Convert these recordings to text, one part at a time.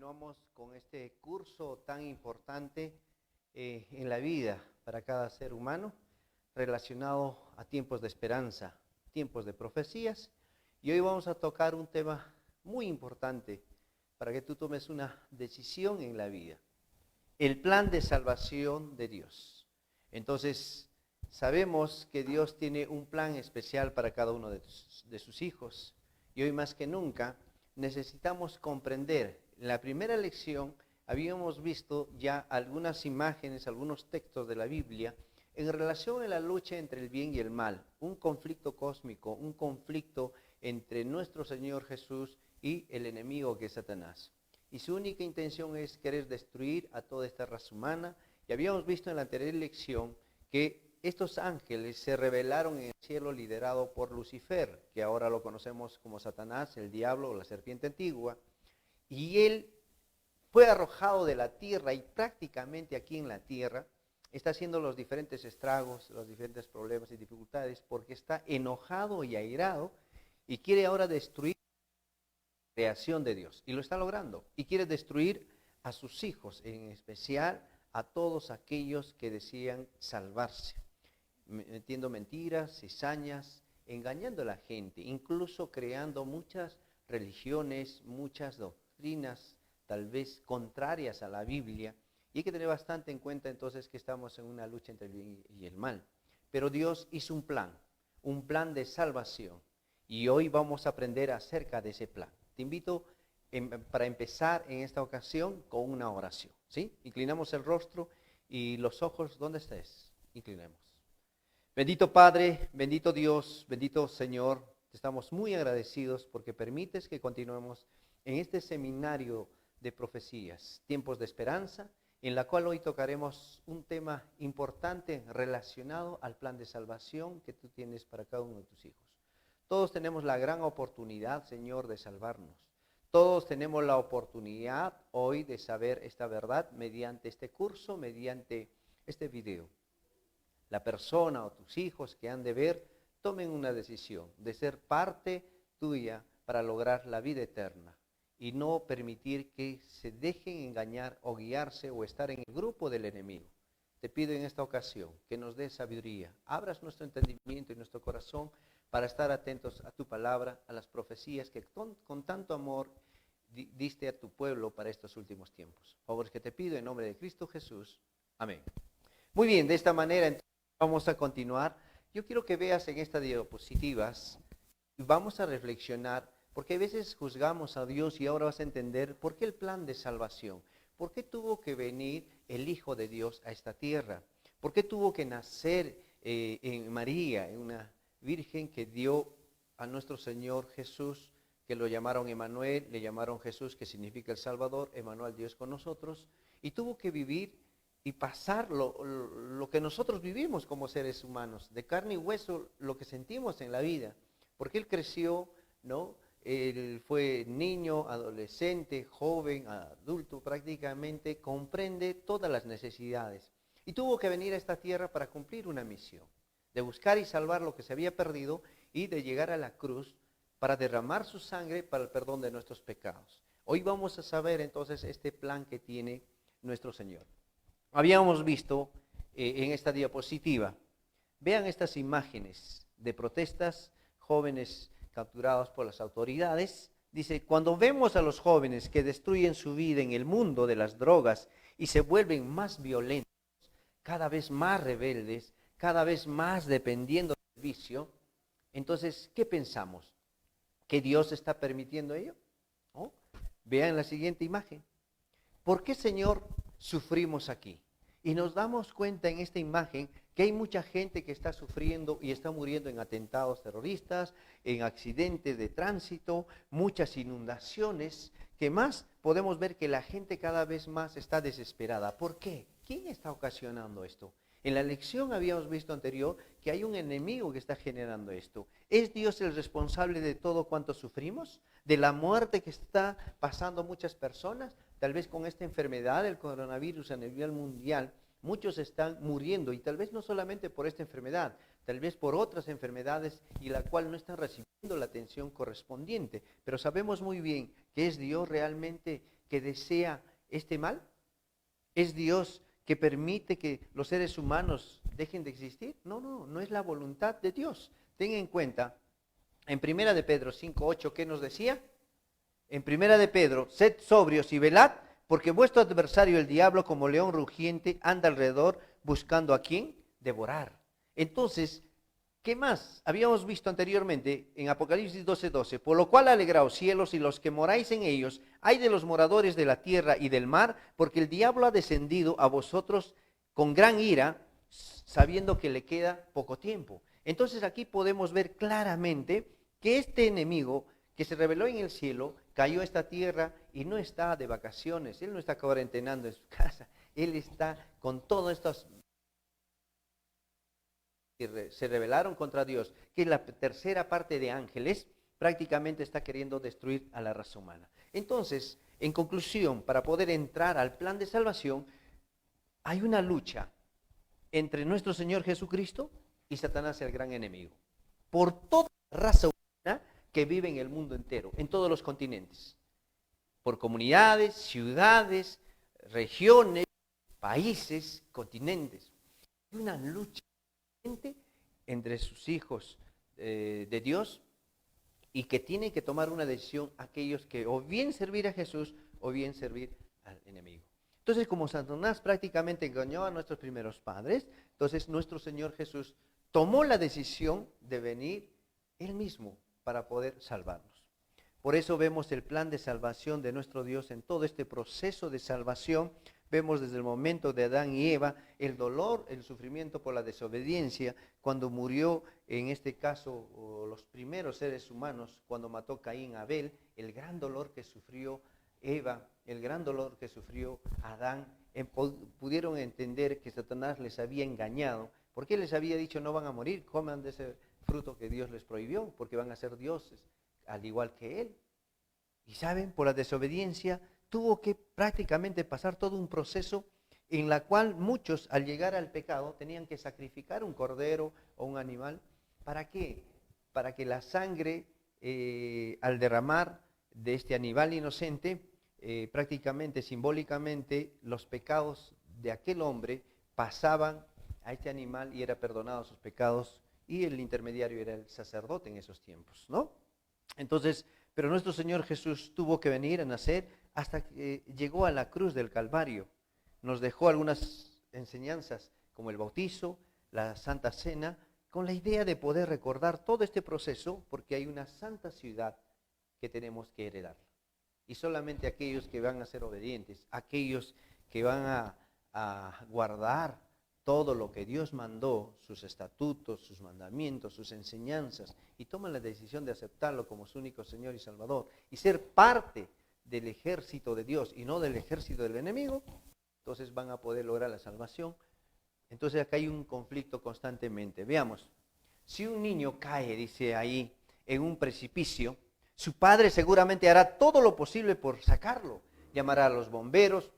continuamos con este curso tan importante en la vida para cada ser humano, relacionado a tiempos de esperanza, tiempos de profecías. Y hoy vamos a tocar un tema muy importante para que tú tomes una decisión en la vida: el plan de salvación de Dios. Entonces, sabemos que Dios tiene un plan especial para cada uno de sus hijos. Y hoy más que nunca necesitamos comprender. En la primera lección habíamos visto ya algunas imágenes, algunos textos de la Biblia en relación a la lucha entre el bien y el mal, un conflicto cósmico, un conflicto entre nuestro Señor Jesús y el enemigo que es Satanás. Y su única intención es querer destruir a toda esta raza humana. Y habíamos visto en la anterior lección que estos ángeles se rebelaron en el cielo liderado por Lucifer, que ahora lo conocemos como Satanás, el diablo o la serpiente antigua. Y él fue arrojado de la tierra y prácticamente aquí en la tierra está haciendo los diferentes estragos, los diferentes problemas y dificultades porque está enojado y airado y quiere ahora destruir la creación de Dios. Y lo está logrando. Y quiere destruir a sus hijos, en especial a todos aquellos que decían salvarse, metiendo mentiras, cizañas, engañando a la gente, incluso creando muchas religiones, muchas doctrinas, tal vez contrarias a la Biblia. Y hay que tener bastante en cuenta entonces que estamos en una lucha entre el bien y el mal. Pero Dios hizo un plan de salvación. Y hoy vamos a aprender acerca de ese plan. Te invito para empezar en esta ocasión con una oración, ¿sí? Inclinamos el rostro y los ojos, ¿dónde estés? Inclinemos. Bendito Padre, bendito Dios, bendito Señor, te estamos muy agradecidos porque permites que continuemos en este seminario de profecías, tiempos de esperanza, en la cual hoy tocaremos un tema importante relacionado al plan de salvación que tú tienes para cada uno de tus hijos. Todos tenemos la gran oportunidad, Señor, de salvarnos. Todos tenemos la oportunidad hoy de saber esta verdad mediante este curso, mediante este video. La persona o tus hijos que han de ver, tomen una decisión de ser parte tuya para lograr la vida eterna y no permitir que se dejen engañar o guiarse o estar en el grupo del enemigo. Te pido en esta ocasión que nos des sabiduría, abras nuestro entendimiento y nuestro corazón para estar atentos a tu palabra, a las profecías que con tanto amor diste a tu pueblo para estos últimos tiempos. Favores que te pido en nombre de Cristo Jesús. Amén. Muy bien, de esta manera entonces vamos a continuar. Yo quiero que veas en estas diapositivas y vamos a reflexionar, porque a veces juzgamos a Dios y ahora vas a entender por qué el plan de salvación. ¿Por qué tuvo que venir el Hijo de Dios a esta tierra? ¿Por qué tuvo que nacer en María, en una virgen que dio a nuestro Señor Jesús, que lo llamaron Emmanuel, le llamaron Jesús, que significa el Salvador, Emmanuel, Dios con nosotros, y tuvo que vivir y pasar lo que nosotros vivimos como seres humanos, de carne y hueso, lo que sentimos en la vida, porque Él creció, ¿no? Él fue niño, adolescente, joven, adulto, prácticamente comprende todas las necesidades. Y tuvo que venir a esta tierra para cumplir una misión, de buscar y salvar lo que se había perdido y de llegar a la cruz para derramar su sangre para el perdón de nuestros pecados. Hoy vamos a saber entonces este plan que tiene nuestro Señor. Habíamos visto en esta diapositiva, vean estas imágenes de protestas, jóvenes capturados por las autoridades. Dice, cuando vemos a los jóvenes que destruyen su vida en el mundo de las drogas y se vuelven más violentos, cada vez más rebeldes, cada vez más dependiendo del vicio, entonces, ¿qué pensamos? ¿Que Dios está permitiendo ello? ¿No? Vean la siguiente imagen. ¿Por qué, Señor, sufrimos aquí? Y nos damos cuenta en esta imagen que hay mucha gente que está sufriendo y está muriendo en atentados terroristas, en accidentes de tránsito, muchas inundaciones, que más podemos ver que la gente cada vez más está desesperada. ¿Por qué? ¿Quién está ocasionando esto? En la lección habíamos visto anterior que hay un enemigo que está generando esto. ¿Es Dios el responsable de todo cuanto sufrimos? ¿De la muerte que está pasando muchas personas? Tal vez con esta enfermedad, el coronavirus a nivel mundial, muchos están muriendo y tal vez no solamente por esta enfermedad, tal vez por otras enfermedades y la cual no están recibiendo la atención correspondiente. Pero sabemos muy bien que es Dios realmente que desea este mal? ¿Es Dios que permite que los seres humanos dejen de existir? No, no, no es la voluntad de Dios. Ten en cuenta, en Primera de Pedro 5:8, ¿qué nos decía? En Primera de Pedro, sed sobrios y velad, porque vuestro adversario el diablo, como león rugiente, anda alrededor buscando a quién devorar. Entonces, ¿qué más? Habíamos visto anteriormente en Apocalipsis 12:12, por lo cual alegraos cielos y los que moráis en ellos, ay de los moradores de la tierra y del mar, porque el diablo ha descendido a vosotros con gran ira, sabiendo que le queda poco tiempo. Entonces aquí podemos ver claramente que este enemigo que se reveló en el cielo, cayó a esta tierra y no está de vacaciones, él no está cuarentenando en su casa, él está con todos estos que se rebelaron contra Dios, que la tercera parte de ángeles prácticamente está queriendo destruir a la raza humana. Entonces, en conclusión, para poder entrar al plan de salvación, hay una lucha entre nuestro Señor Jesucristo y Satanás, el gran enemigo, por toda la raza humana que vive en el mundo entero, en todos los continentes, por comunidades, ciudades, regiones, países, continentes. Hay una lucha entre sus hijos de Dios y que tienen que tomar una decisión aquellos que o bien servir a Jesús o bien servir al enemigo. Entonces, como Satanás prácticamente engañó a nuestros primeros padres, entonces nuestro Señor Jesús tomó la decisión de venir Él mismo para poder salvarnos. Por eso vemos el plan de salvación de nuestro Dios en todo este proceso de salvación. Vemos desde el momento de Adán y Eva el dolor, el sufrimiento por la desobediencia, cuando murió, en este caso, los primeros seres humanos, cuando mató Caín a Abel, el gran dolor que sufrió Eva, el gran dolor que sufrió Adán, pudieron entender que Satanás les había engañado, porque les había dicho no van a morir, coman de ese fruto que Dios les prohibió, porque van a ser dioses, al igual que él. Y saben, por la desobediencia tuvo que prácticamente pasar todo un proceso en la cual muchos al llegar al pecado tenían que sacrificar un cordero o un animal. ¿Para qué? Para que la sangre al derramar de este animal inocente, prácticamente simbólicamente los pecados de aquel hombre pasaban a este animal y era perdonado sus pecados y el intermediario era el sacerdote en esos tiempos, ¿no? Entonces, pero nuestro Señor Jesús tuvo que venir a nacer hasta que llegó a la cruz del Calvario. Nos dejó algunas enseñanzas como el bautizo, la Santa Cena, con la idea de poder recordar todo este proceso, porque hay una santa ciudad que tenemos que heredar. Y solamente aquellos que van a ser obedientes, aquellos que van a guardar todo lo que Dios mandó, sus estatutos, sus mandamientos, sus enseñanzas, y toman la decisión de aceptarlo como su único Señor y Salvador, y ser parte del ejército de Dios y no del ejército del enemigo, entonces van a poder lograr la salvación. Entonces acá hay un conflicto constantemente. Veamos, si un niño cae, dice ahí, en un precipicio, su padre seguramente hará todo lo posible por sacarlo. Llamará a los bomberos,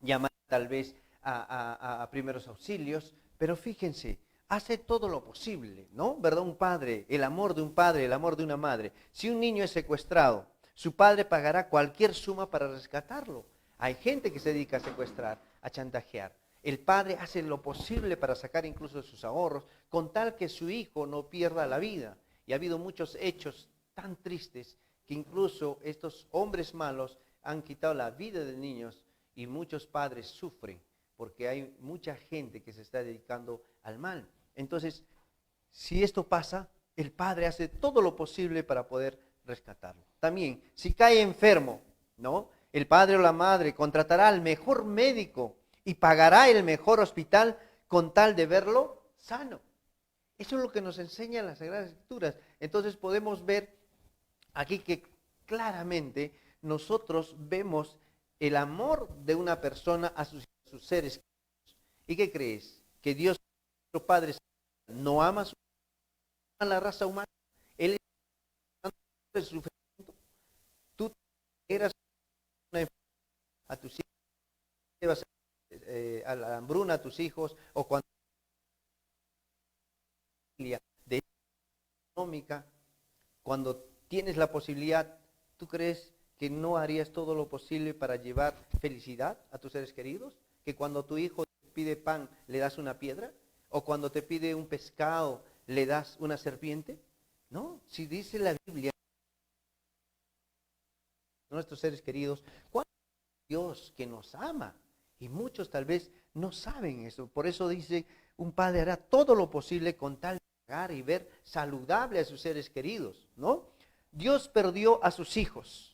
llamará tal vez a primeros auxilios, pero fíjense, hace todo lo posible, ¿no? ¿Verdad? Un padre, el amor de un padre, el amor de una madre. Si un niño es secuestrado, su padre pagará cualquier suma para rescatarlo. Hay gente que se dedica a secuestrar, a chantajear. El padre hace lo posible para sacar incluso sus ahorros, con tal que su hijo no pierda la vida. Y ha habido muchos hechos tan tristes que incluso estos hombres malos han quitado la vida de niños y muchos padres sufren porque hay mucha gente que se está dedicando al mal. Entonces, si esto pasa, el padre hace todo lo posible para poder rescatarlo. También, si cae enfermo, ¿no? El padre o la madre contratará al mejor médico y pagará el mejor hospital con tal de verlo sano. Eso es lo que nos enseñan las Sagradas Escrituras. Entonces podemos ver aquí que claramente nosotros vemos el amor de una persona a sus seres. ¿Y qué crees? ¿Que Dios, nuestro Padre, no ama a la raza humana? Él es el sufrimiento. Tú eras una enfermedad a tus hijos, llevas a la hambruna a tus hijos, o cuando de económica, cuando tienes la posibilidad, ¿tú crees que no harías todo lo posible para llevar felicidad a tus seres queridos? ¿Que cuando tu hijo te pide pan le das una piedra? ¿O cuando te pide un pescado le das una serpiente? No, si dice la Biblia, nuestros seres queridos, ¿cuál es Dios que nos ama? Y muchos tal vez no saben eso. Por eso dice, un padre hará todo lo posible con tal de pagar y ver saludable a sus seres queridos, ¿no? Dios perdió a sus hijos.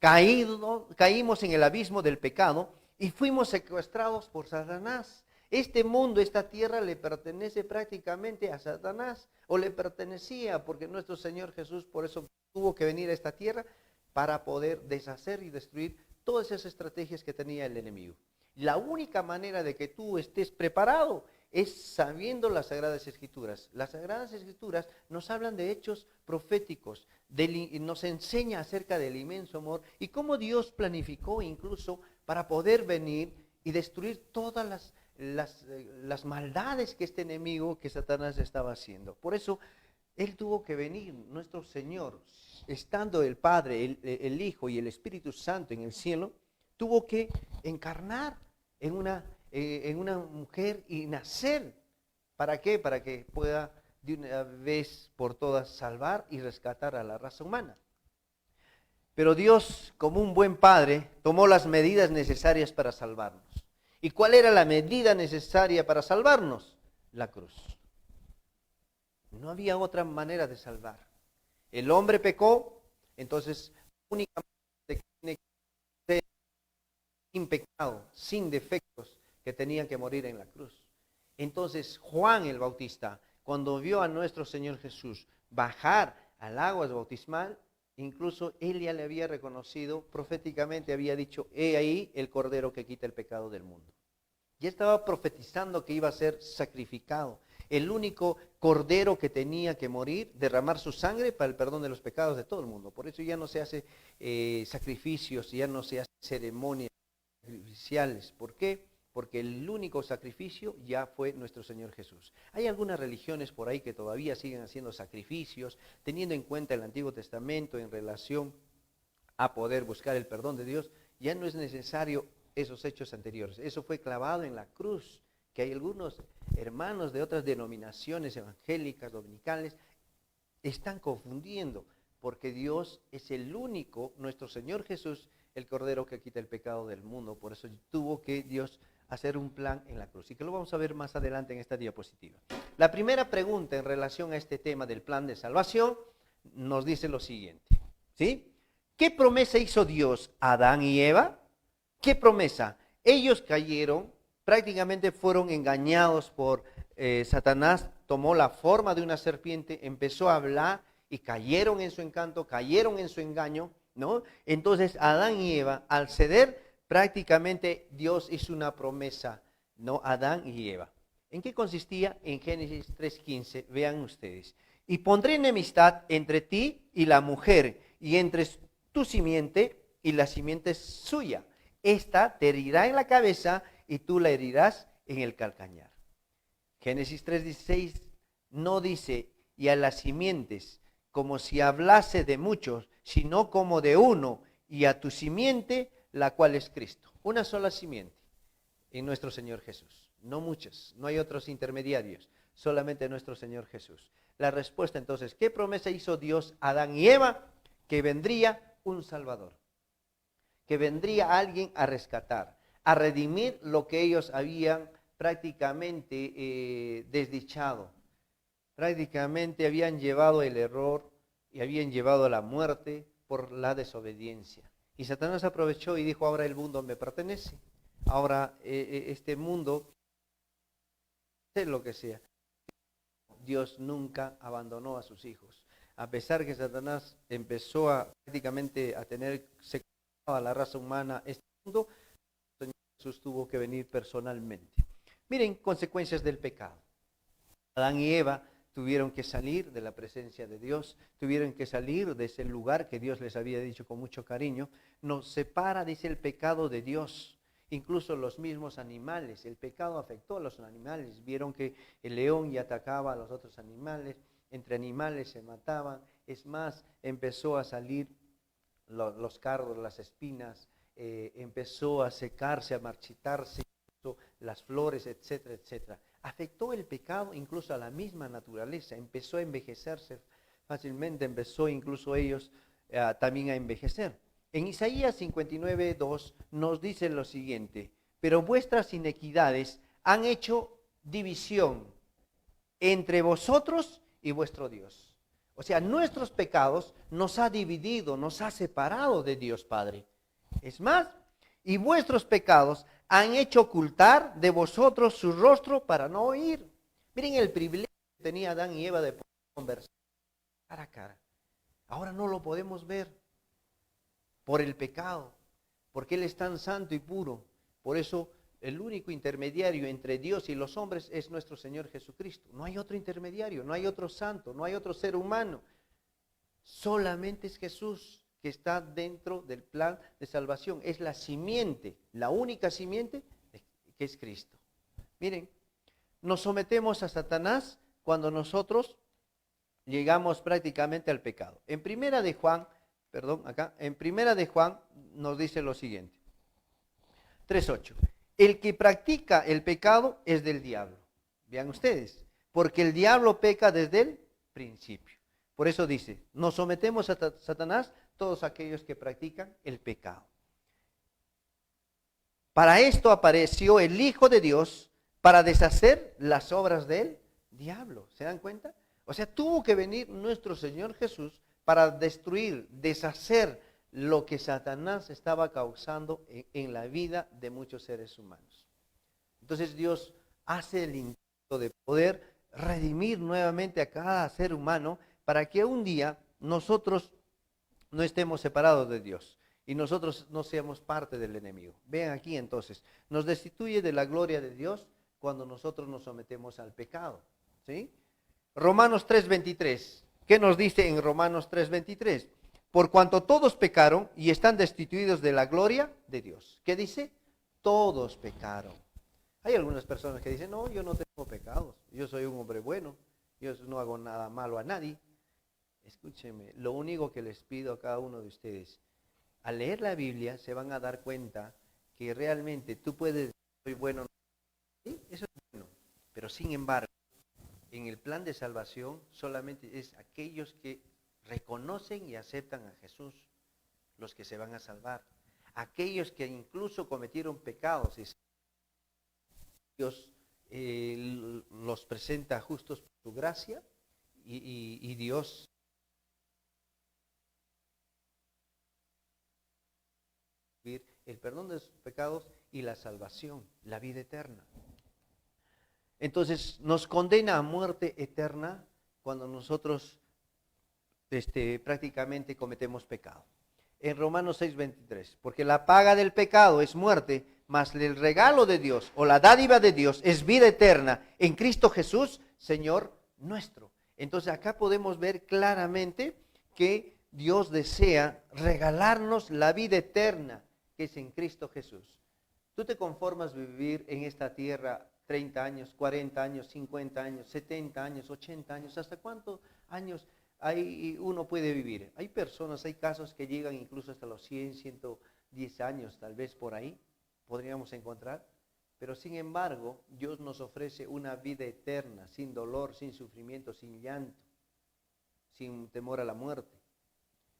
Caímos en el abismo del pecado y fuimos secuestrados por Satanás. Este mundo, esta tierra le pertenece prácticamente a Satanás, o le pertenecía, porque nuestro Señor Jesús por eso tuvo que venir a esta tierra para poder deshacer y destruir todas esas estrategias que tenía el enemigo. La única manera de que tú estés preparado es sabiendo las Sagradas Escrituras. Las Sagradas Escrituras nos hablan de hechos proféticos, nos enseña acerca del inmenso amor y cómo Dios planificó incluso para poder venir y destruir todas las maldades que este enemigo, que Satanás estaba haciendo. Por eso Él tuvo que venir, nuestro Señor, estando el Padre, el Hijo y el Espíritu Santo en el cielo, tuvo que encarnar en una mujer y nacer. ¿Para qué? Para que pueda de una vez por todas salvar y rescatar a la raza humana. Pero Dios, como un buen padre, tomó las medidas necesarias para salvarnos. ¿Y cuál era la medida necesaria para salvarnos? La cruz. No había otra manera de salvar. El hombre pecó, entonces únicamente tiene que ser sin pecado, sin defectos, que tenía que morir en la cruz. Entonces Juan el Bautista, cuando vio a nuestro Señor Jesús bajar al agua bautismal, incluso él ya le había reconocido, proféticamente había dicho, he ahí el Cordero que quita el pecado del mundo. Ya estaba profetizando que iba a ser sacrificado, el único Cordero que tenía que morir, derramar su sangre para el perdón de los pecados de todo el mundo. Por eso ya no se hace sacrificios, ya no se hace ceremonias sacrificiales. ¿Por qué? Porque el único sacrificio ya fue nuestro Señor Jesús. Hay algunas religiones por ahí que todavía siguen haciendo sacrificios, teniendo en cuenta el Antiguo Testamento en relación a poder buscar el perdón de Dios. Ya no es necesario esos hechos anteriores. Eso fue clavado en la cruz, que hay algunos hermanos de otras denominaciones evangélicas, dominicales, están confundiendo, porque Dios es el único, nuestro Señor Jesús, el Cordero que quita el pecado del mundo. Por eso tuvo que Dios hacer un plan en la cruz, y que lo vamos a ver más adelante en esta diapositiva. La primera pregunta en relación a este tema del plan de salvación nos dice lo siguiente, ¿sí? ¿Qué promesa hizo Dios a Adán y Eva? ¿Qué promesa? Ellos cayeron, prácticamente fueron engañados por Satanás, tomó la forma de una serpiente, empezó a hablar y cayeron en su encanto, cayeron en su engaño, ¿no? Entonces Adán y Eva, al ceder, prácticamente Dios hizo una promesa, ¿no? Adán y Eva. ¿En qué consistía? En Génesis 3:15, vean ustedes. Y pondré enemistad entre ti y la mujer, y entre tu simiente y la simiente suya. Esta te herirá en la cabeza y tú la herirás en el calcañar. Génesis 3:16 no dice, y a las simientes, como si hablase de muchos, sino como de uno, y a tu simiente, la cual es Cristo. Una sola simiente en nuestro Señor Jesús. No muchas, no hay otros intermediarios, solamente nuestro Señor Jesús. La respuesta entonces, ¿qué promesa hizo Dios a Adán y Eva? Que vendría un Salvador, que vendría alguien a rescatar, a redimir lo que ellos habían prácticamente desdichado. Prácticamente habían llevado el error y habían llevado la muerte por la desobediencia. Y Satanás aprovechó y dijo, ahora el mundo me pertenece. Ahora este mundo, sé lo que sea. Dios nunca abandonó a sus hijos. A pesar que Satanás empezó prácticamente a tener a la raza humana este mundo, el Señor Jesús tuvo que venir personalmente. Miren, consecuencias del pecado. Adán y Eva tuvieron que salir de la presencia de Dios, tuvieron que salir de ese lugar que Dios les había dicho con mucho cariño. Nos separa, dice, el pecado de Dios. Incluso los mismos animales, el pecado afectó a los animales. Vieron que el león ya atacaba a los otros animales, entre animales se mataban. Es más, empezó a salir los cardos, las espinas, empezó a secarse, a marchitarse, las flores, etcétera, etcétera. Afectó el pecado incluso a la misma naturaleza, empezó a envejecerse fácilmente, empezó incluso ellos también a envejecer. En Isaías 59:2 nos dice lo siguiente: pero vuestras inequidades han hecho división entre vosotros y vuestro Dios. O sea, nuestros pecados nos ha dividido, nos ha separado de Dios Padre. Es más, y vuestros pecados han hecho ocultar de vosotros su rostro para no oír. Miren el privilegio que tenía Adán y Eva de poder conversar cara a cara. Ahora no lo podemos ver por el pecado, porque Él es tan santo y puro. Por eso el único intermediario entre Dios y los hombres es nuestro Señor Jesucristo. No hay otro intermediario, no hay otro santo, no hay otro ser humano. Solamente es Jesús que está dentro del plan de salvación. Es la simiente, la única simiente que es Cristo. Miren, nos sometemos a Satanás cuando nosotros llegamos prácticamente al pecado. En primera de Juan nos dice lo siguiente. 3:8. El que practica el pecado es del diablo. Vean ustedes, porque el diablo peca desde el principio. Por eso dice, nos sometemos a Satanás todos aquellos que practican el pecado. Para esto apareció el Hijo de Dios, para deshacer las obras del diablo. ¿Se dan cuenta? O sea, tuvo que venir nuestro Señor Jesús para destruir, deshacer lo que Satanás estaba causando en la vida de muchos seres humanos. Entonces Dios hace el intento de poder redimir nuevamente a cada ser humano para que un día nosotros no estemos separados de Dios y nosotros no seamos parte del enemigo. Vean aquí entonces, nos destituye de la gloria de Dios cuando nosotros nos sometemos al pecado. ¿Sí? Romanos 3:23. ¿Qué nos dice en Romanos 3:23? Por cuanto todos pecaron y están destituidos de la gloria de Dios. ¿Qué dice? Todos pecaron. Hay algunas personas que dicen, no, yo no tengo pecados, yo soy un hombre bueno, yo no hago nada malo a nadie. Escúcheme, lo único que les pido a cada uno de ustedes, al leer la Biblia se van a dar cuenta que realmente tú puedes decir, soy bueno, ¿sí? Eso es bueno, pero sin embargo, en el plan de salvación solamente es aquellos que reconocen y aceptan a Jesús los que se van a salvar. Aquellos que incluso cometieron pecados y Dios los presenta justos por su gracia y Dios el perdón de sus pecados y la salvación, la vida eterna. Entonces nos condena a muerte eterna cuando nosotros prácticamente cometemos pecado. En Romanos 6:23, porque la paga del pecado es muerte, mas el regalo de Dios o la dádiva de Dios es vida eterna en Cristo Jesús, Señor nuestro. Entonces acá podemos ver claramente que Dios desea regalarnos la vida eterna que es en Cristo Jesús. ¿Tú te conformas vivir en esta tierra 30 años, 40 años, 50 años, 70 años, 80 años? ¿Hasta cuántos años uno puede vivir? Hay personas, hay casos que llegan incluso hasta los 100, 110 años, tal vez por ahí podríamos encontrar. Pero sin embargo, Dios nos ofrece una vida eterna, sin dolor, sin sufrimiento, sin llanto, sin temor a la muerte.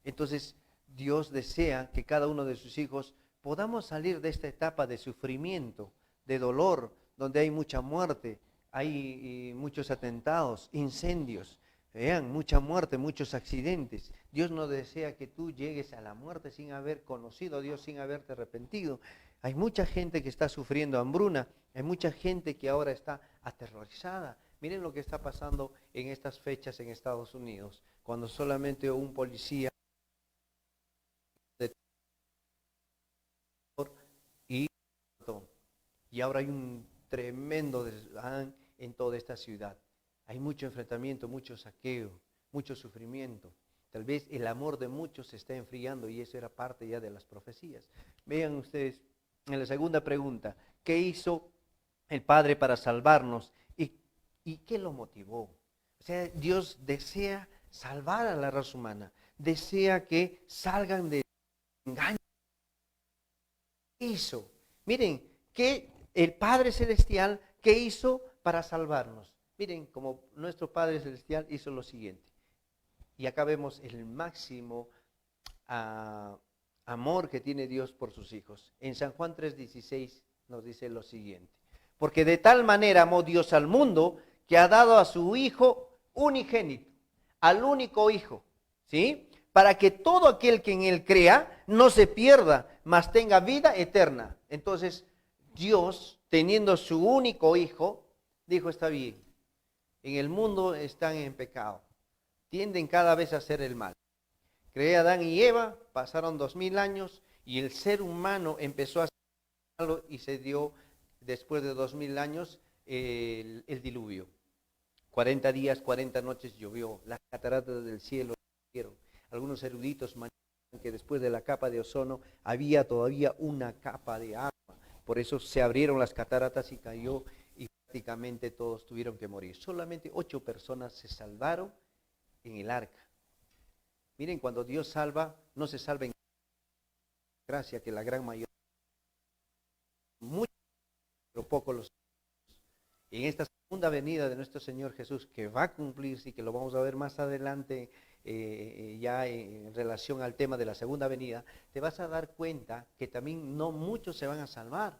Entonces, Dios desea que cada uno de sus hijos podamos salir de esta etapa de sufrimiento, de dolor, donde hay mucha muerte, hay muchos atentados, incendios, vean, mucha muerte, muchos accidentes. Dios no desea que tú llegues a la muerte sin haber conocido a Dios, sin haberte arrepentido. Hay mucha gente que está sufriendo hambruna, hay mucha gente que ahora está aterrorizada. Miren lo que está pasando en estas fechas en Estados Unidos, cuando solamente un policía y ahora hay un tremendo desván en toda esta ciudad. Hay mucho enfrentamiento, mucho saqueo, mucho sufrimiento. Tal vez el amor de muchos se está enfriando y eso era parte ya de las profecías. Vean ustedes en la segunda pregunta, ¿qué hizo el Padre para salvarnos? ¿Y qué lo motivó? O sea, Dios desea salvar a la raza humana, desea que salgan de engaño hizo. Miren, que el Padre Celestial, ¿qué hizo para salvarnos? Miren, como nuestro Padre Celestial hizo lo siguiente. Y acá vemos el máximo amor que tiene Dios por sus hijos. En San Juan 3:16 nos dice lo siguiente. Porque de tal manera amó Dios al mundo que ha dado a su Hijo unigénito, al único Hijo, ¿sí? Para que todo aquel que en Él crea no se pierda, mas tenga vida eterna. Entonces, Dios, teniendo su único Hijo, dijo, está bien, en el mundo están en pecado, tienden cada vez a hacer el mal. Creé a Adán y Eva, pasaron 2000 años y el ser humano empezó a hacer malo y se dio, después de 2000 años, el diluvio. 40 días, 40 noches llovió, las cataratas del cielo cayeron. Algunos eruditos manejan que después de la capa de ozono había todavía una capa de agua. Por eso se abrieron las cataratas y cayó y prácticamente todos tuvieron que morir. Solamente 8 personas se salvaron en el arca. Miren, cuando Dios salva, no se salva en gracia, que la gran mayoría, mucho, pero poco los. En esta segunda venida de nuestro Señor Jesús, que va a cumplirse y que lo vamos a ver más adelante, ya en relación al tema de la segunda venida, te vas a dar cuenta que también no muchos se van a salvar,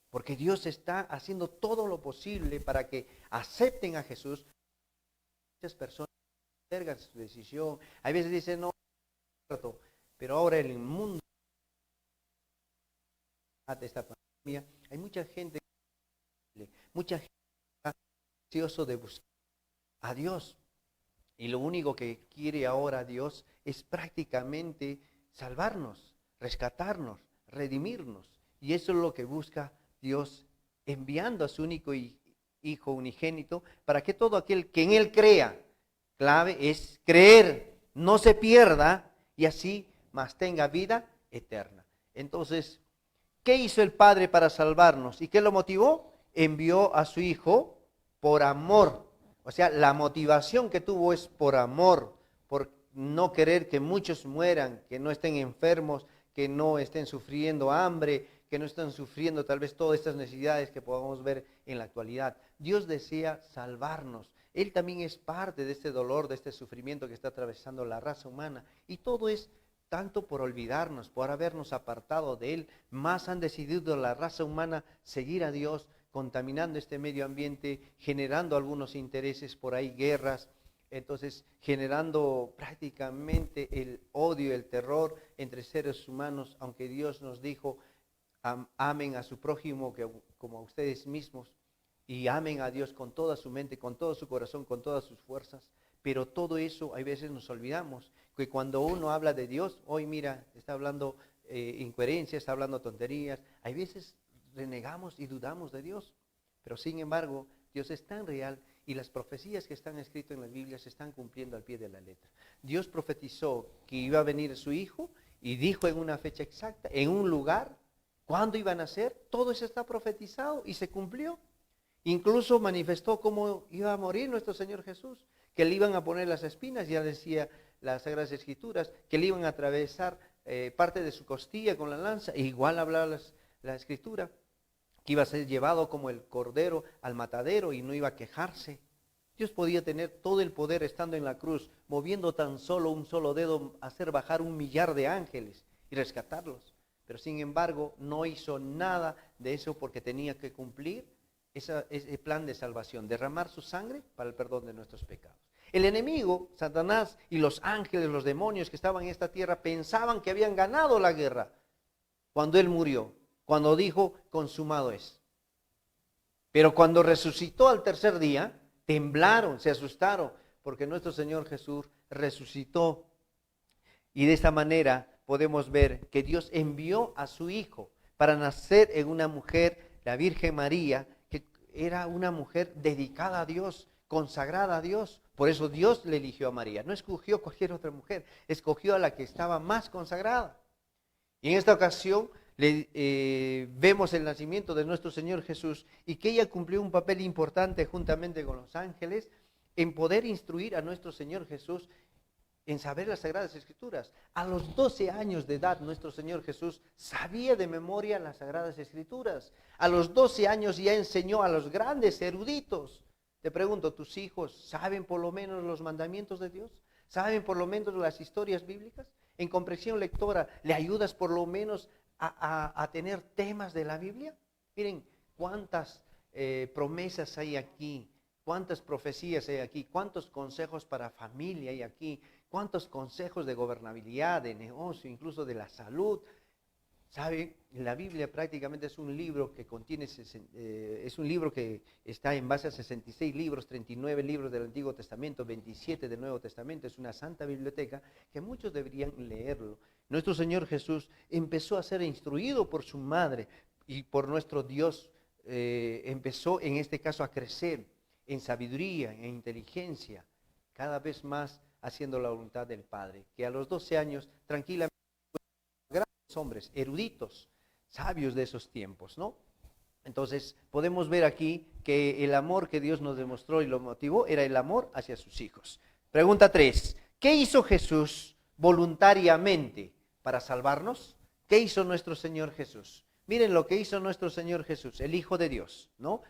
porque Dios está haciendo todo lo posible para que acepten a Jesús. Muchas personas postergan su decisión, a veces dicen, no, pero ahora en el mundo de esta pandemia, hay mucha gente ansioso de buscar a Dios. Y lo único que quiere ahora Dios es prácticamente salvarnos, rescatarnos, redimirnos. Y eso es lo que busca Dios enviando a su único Hijo unigénito para que todo aquel que en Él crea, clave es creer, no se pierda y así más tenga vida eterna. Entonces, ¿qué hizo el Padre para salvarnos? ¿Y qué lo motivó? Envió a su Hijo por amor. O sea, la motivación que tuvo es por amor, por no querer que muchos mueran, que no estén enfermos, que no estén sufriendo hambre, que no estén sufriendo tal vez todas estas necesidades que podamos ver en la actualidad. Dios desea salvarnos. Él también es parte de este dolor, de este sufrimiento que está atravesando la raza humana. Y todo es tanto por olvidarnos, por habernos apartado de Él. Más han decidido la raza humana seguir a Dios, contaminando este medio ambiente, generando algunos intereses por ahí, guerras, entonces generando prácticamente el odio, el terror entre seres humanos, aunque Dios nos dijo, amen a su prójimo como a ustedes mismos, y amen a Dios con toda su mente, con todo su corazón, con todas sus fuerzas. Pero todo eso, hay veces nos olvidamos, que cuando uno habla de Dios, hoy mira, está hablando incoherencias, está hablando tonterías, hay veces renegamos y dudamos de Dios, pero sin embargo, Dios es tan real y las profecías que están escritas en la Biblia se están cumpliendo al pie de la letra. Dios profetizó que iba a venir su Hijo y dijo en una fecha exacta, en un lugar, cuándo iban a ser, todo eso está profetizado y se cumplió. Incluso manifestó cómo iba a morir nuestro Señor Jesús, que le iban a poner las espinas, ya decía las Sagradas Escrituras, que le iban a atravesar parte de su costilla con la lanza, e igual hablaba la Escritura, que iba a ser llevado como el cordero al matadero y no iba a quejarse. Dios podía tener todo el poder estando en la cruz, moviendo tan solo un solo dedo, hacer bajar 1 millar de ángeles y rescatarlos. Pero sin embargo, no hizo nada de eso porque tenía que cumplir ese plan de salvación, derramar su sangre para el perdón de nuestros pecados. El enemigo, Satanás y los ángeles, los demonios que estaban en esta tierra, pensaban que habían ganado la guerra cuando Él murió, cuando dijo, consumado es. Pero cuando resucitó al tercer día, temblaron, se asustaron, porque nuestro Señor Jesús resucitó. Y de esta manera podemos ver que Dios envió a su Hijo para nacer en una mujer, la Virgen María, que era una mujer dedicada a Dios, consagrada a Dios. Por eso Dios le eligió a María. No escogió cualquier otra mujer, escogió a la que estaba más consagrada. Y en esta ocasión vemos el nacimiento de nuestro Señor Jesús y que ella cumplió un papel importante juntamente con los ángeles en poder instruir a nuestro Señor Jesús en saber las Sagradas Escrituras. A los 12 años de edad, nuestro Señor Jesús sabía de memoria las Sagradas Escrituras. A los 12 años ya enseñó a los grandes eruditos. Te pregunto, ¿tus hijos saben por lo menos los mandamientos de Dios? ¿Saben por lo menos las historias bíblicas? En comprensión lectora, ¿le ayudas por lo menos a tener temas de la Biblia? Miren, cuántas promesas hay aquí, cuántas profecías hay aquí, cuántos consejos para familia hay aquí, cuántos consejos de gobernabilidad, de negocio, incluso de la salud. ¿Sabe? La Biblia prácticamente es un libro que contiene, es un libro que está en base a 66 libros, 39 libros del Antiguo Testamento, 27 del Nuevo Testamento. Es una santa biblioteca que muchos deberían leerlo. Nuestro Señor Jesús empezó a ser instruido por su madre y por nuestro Dios. Empezó en este caso a crecer en sabiduría, en inteligencia, cada vez más haciendo la voluntad del Padre, que a los 12 años tranquilamente hombres eruditos, sabios de esos tiempos, ¿no? Entonces podemos ver aquí que el amor que Dios nos demostró y lo motivó era el amor hacia sus hijos. Pregunta 3. ¿Qué hizo Jesús voluntariamente para salvarnos? ¿Qué hizo nuestro Señor Jesús? Miren lo que hizo nuestro Señor Jesús, el Hijo de Dios, ¿no?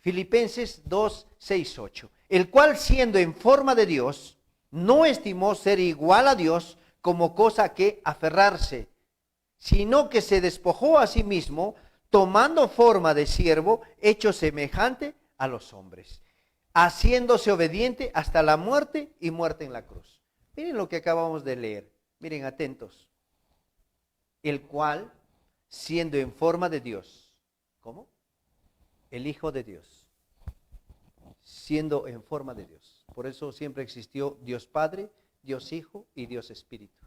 Filipenses 2, 6, 8. El cual siendo en forma de Dios, no estimó ser igual a Dios como cosa que aferrarse, sino que se despojó a sí mismo, tomando forma de siervo, hecho semejante a los hombres, haciéndose obediente hasta la muerte y muerte en la cruz. Miren lo que acabamos de leer, miren atentos. El cual, siendo en forma de Dios, ¿cómo? El Hijo de Dios, siendo en forma de Dios. Por eso siempre existió Dios Padre, Dios Hijo y Dios Espíritu.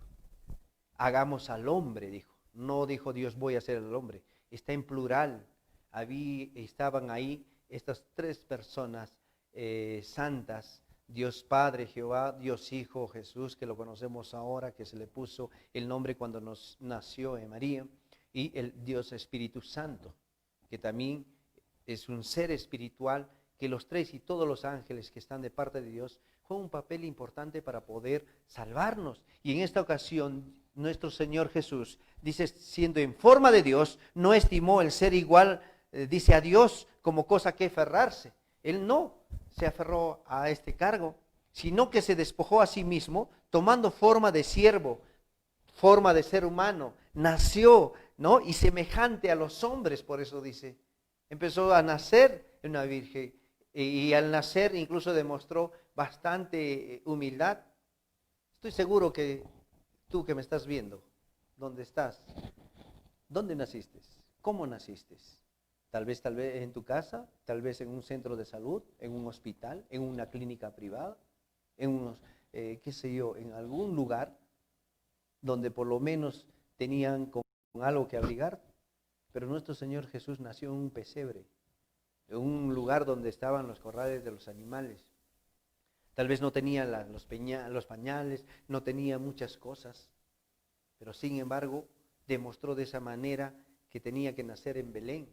Hagamos al hombre, dijo. No dijo Dios voy a hacer el hombre, está en plural. Estaban ahí estas tres personas santas, Dios Padre, Jehová, Dios Hijo, Jesús, que lo conocemos ahora, que se le puso el nombre cuando nos nació en María, y el Dios Espíritu Santo, que también es un ser espiritual, que los tres y todos los ángeles que están de parte de Dios juegan un papel importante para poder salvarnos. Y en esta ocasión, nuestro Señor Jesús, dice, siendo en forma de Dios, no estimó el ser igual, dice, a Dios como cosa que aferrarse. Él no se aferró a este cargo, sino que se despojó a sí mismo, tomando forma de siervo, forma de ser humano, nació, ¿no? Y semejante a los hombres, por eso dice, empezó a nacer en una virgen, y al nacer incluso demostró bastante humildad. Estoy seguro que tú que me estás viendo, ¿dónde estás? ¿Dónde naciste? ¿Cómo naciste? Tal vez en tu casa, tal vez en un centro de salud, en un hospital, en una clínica privada, en qué sé yo, en algún lugar donde por lo menos tenían con algo que abrigar. Pero nuestro Señor Jesús nació en un pesebre, en un lugar donde estaban los corrales de los animales. Tal vez no tenía los pañales, no tenía muchas cosas, pero sin embargo demostró de esa manera que tenía que nacer en Belén.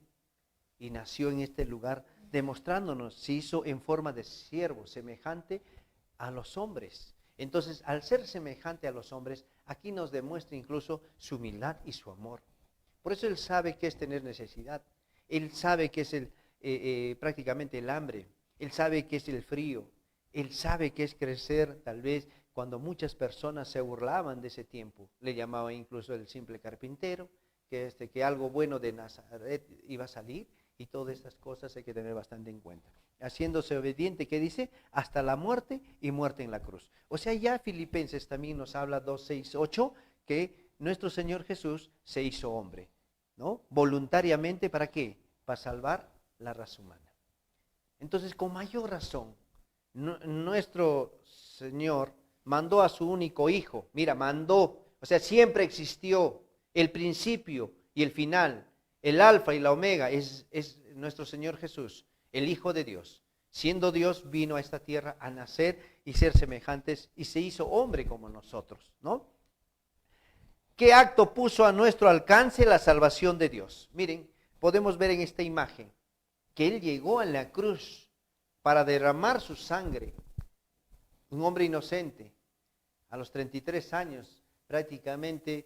Y nació en este lugar, demostrándonos, se hizo en forma de siervo, semejante a los hombres. Entonces, al ser semejante a los hombres, aquí nos demuestra incluso su humildad y su amor. Por eso Él sabe qué es tener necesidad. Él sabe qué es prácticamente el hambre. Él sabe qué es el frío. Él sabe qué es crecer, tal vez, cuando muchas personas se burlaban de ese tiempo. Le llamaban incluso el simple carpintero, que algo bueno de Nazaret iba a salir. Y todas estas cosas hay que tener bastante en cuenta. Haciéndose obediente, ¿qué dice? Hasta la muerte y muerte en la cruz. O sea, ya Filipenses también nos habla 2, 6, 8, que nuestro Señor Jesús se hizo hombre, ¿no? Voluntariamente, ¿para qué? Para salvar la raza humana. Entonces, con mayor razón, nuestro Señor mandó a su único Hijo. Mira, mandó, o sea, siempre existió el principio y el final. El alfa y la omega es nuestro Señor Jesús, el Hijo de Dios. Siendo Dios, vino a esta tierra a nacer y ser semejantes y se hizo hombre como nosotros, ¿no? ¿Qué acto puso a nuestro alcance la salvación de Dios? Miren, podemos ver en esta imagen que Él llegó a la cruz para derramar su sangre. Un hombre inocente A los 33 años prácticamente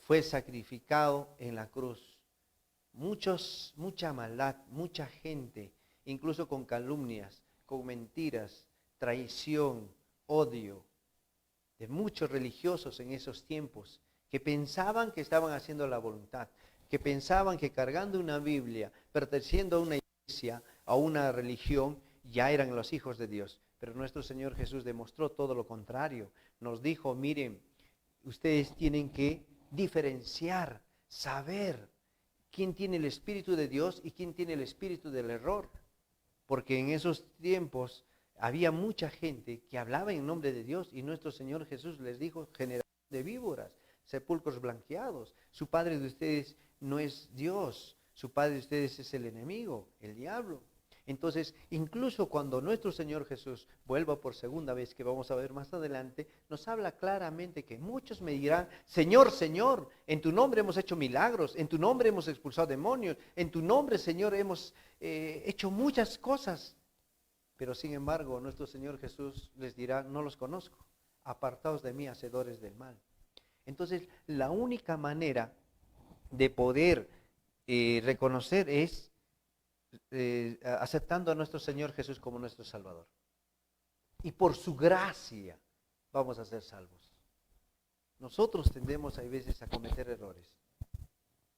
fue sacrificado en la cruz. Mucha maldad, mucha gente, incluso con calumnias, con mentiras, traición, odio, de muchos religiosos en esos tiempos que pensaban que estaban haciendo la voluntad, que pensaban que cargando una Biblia, perteneciendo a una iglesia, a una religión, ya eran los hijos de Dios. Pero nuestro Señor Jesús demostró todo lo contrario. Nos dijo, miren, ustedes tienen que diferenciar, saber quién tiene el Espíritu de Dios y quién tiene el espíritu del error. Porque en esos tiempos había mucha gente que hablaba en nombre de Dios y nuestro Señor Jesús les dijo, generación de víboras, sepulcros blanqueados, su Padre de ustedes no es Dios, su Padre de ustedes es el enemigo, el diablo. Entonces, incluso cuando nuestro Señor Jesús vuelva por segunda vez, que vamos a ver más adelante, nos habla claramente que muchos me dirán, Señor, Señor, en tu nombre hemos hecho milagros, en tu nombre hemos expulsado demonios, en tu nombre, Señor, hemos hecho muchas cosas. Pero sin embargo, nuestro Señor Jesús les dirá, no los conozco, apartaos de mí, hacedores del mal. Entonces, la única manera de poder reconocer es aceptando a nuestro Señor Jesús como nuestro Salvador. Y por su gracia vamos a ser salvos. Nosotros tendemos a veces a cometer errores,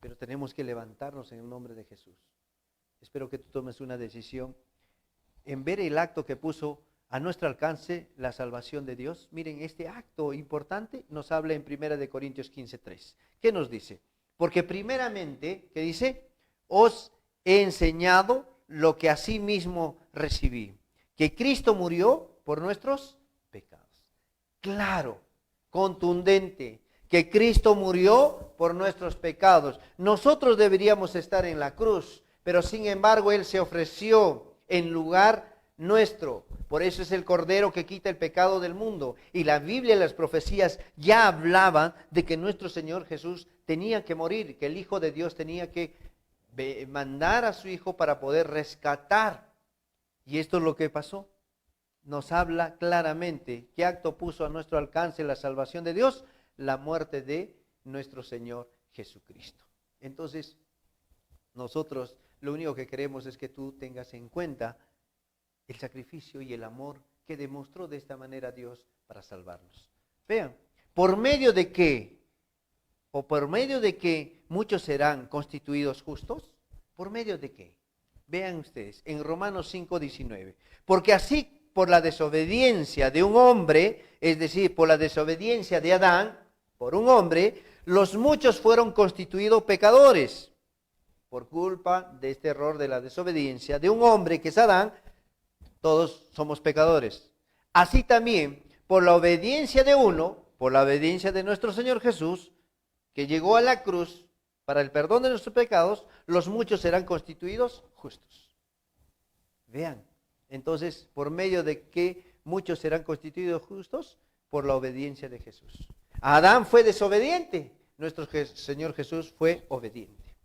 pero tenemos que levantarnos en el nombre de Jesús. Espero que tú tomes una decisión en ver el acto que puso a nuestro alcance la salvación de Dios. Miren, este acto importante nos habla en 1 Corintios 15:3. ¿Qué nos dice? Porque primeramente, ¿qué dice? Os he enseñado lo que asimismo recibí, que Cristo murió por nuestros pecados. Claro, contundente, que Cristo murió por nuestros pecados. Nosotros deberíamos estar en la cruz, pero sin embargo Él se ofreció en lugar nuestro. Por eso es el Cordero que quita el pecado del mundo. Y la Biblia y las profecías ya hablaban de que nuestro Señor Jesús tenía que morir, que el Hijo de Dios tenía que mandar a su Hijo para poder rescatar. Y esto es lo que pasó. Nos habla claramente qué acto puso a nuestro alcance la salvación de Dios, la muerte de nuestro Señor Jesucristo. Entonces, nosotros lo único que queremos es que tú tengas en cuenta el sacrificio y el amor que demostró de esta manera Dios para salvarnos. Vean, ¿por medio de qué? ¿O por medio de qué muchos serán constituidos justos? ¿Por medio de qué? Vean ustedes, en Romanos 5:19. Porque así por la desobediencia de un hombre, es decir, por la desobediencia de Adán, por un hombre, los muchos fueron constituidos pecadores. Por culpa de este error de la desobediencia de un hombre que es Adán, todos somos pecadores. Así también, por la obediencia de uno, por la obediencia de nuestro Señor Jesús, que llegó a la cruz para el perdón de nuestros pecados, los muchos serán constituidos justos. Vean, entonces, ¿por medio de qué muchos serán constituidos justos? Por la obediencia de Jesús. Adán fue desobediente, nuestro Señor Jesús fue obediente.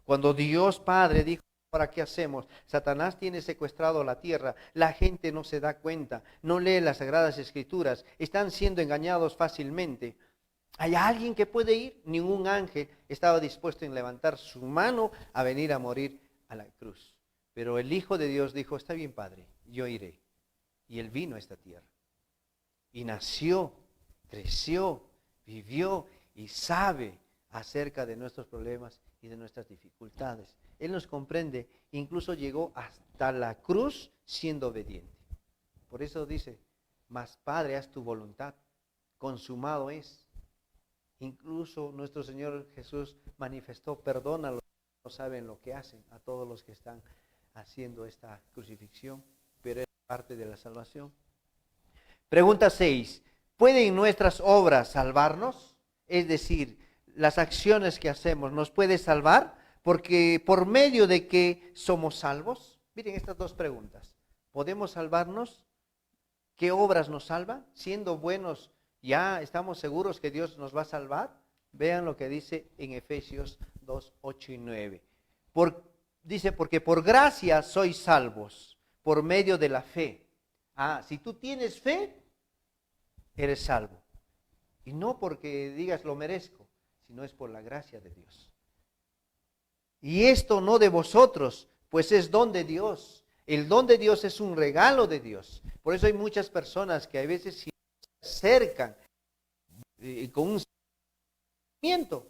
Cuando Dios Padre dijo, ¿para qué hacemos? Satanás tiene secuestrado la tierra, la gente no se da cuenta, no lee las Sagradas Escrituras, están siendo engañados fácilmente. ¿Hay alguien que puede ir? Ningún ángel estaba dispuesto en levantar su mano a venir a morir a la cruz. Pero el Hijo de Dios dijo, está bien, Padre, yo iré. Y Él vino a esta tierra. Y nació, creció, vivió y sabe acerca de nuestros problemas y de nuestras dificultades. Él nos comprende, incluso llegó hasta la cruz siendo obediente. Por eso dice, mas Padre, haz tu voluntad, consumado es. Incluso nuestro Señor Jesús manifestó, perdona a los que no saben lo que hacen, a todos los que están haciendo esta crucifixión, pero es parte de la salvación. Pregunta 6. ¿Pueden nuestras obras salvarnos? Es decir, las acciones que hacemos, ¿nos puede salvar? Porque por medio de qué somos salvos. Miren estas dos preguntas. ¿Podemos salvarnos? ¿Qué obras nos salvan? Siendo buenos, ¿ya estamos seguros que Dios nos va a salvar? Vean lo que dice en Efesios 2, 8 y 9. Dice, porque por gracia sois salvos, por medio de la fe. Si tú tienes fe, eres salvo. Y no porque digas lo merezco, sino es por la gracia de Dios. Y esto no de vosotros, pues es don de Dios. El don de Dios es un regalo de Dios. Por eso hay muchas personas que a veces se acercan con un sentimiento,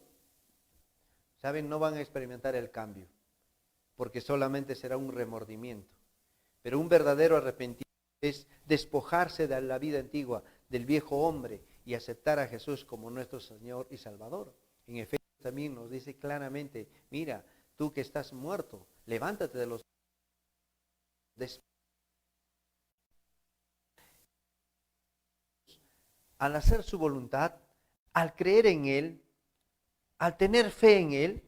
¿saben? No van a experimentar el cambio, porque solamente será un remordimiento. Pero un verdadero arrepentimiento es despojarse de la vida antigua, del viejo hombre, y aceptar a Jesús como nuestro Señor y Salvador. En Efesios también nos dice claramente, mira, tú que estás muerto, levántate de los al hacer su voluntad, al creer en Él, al tener fe en Él,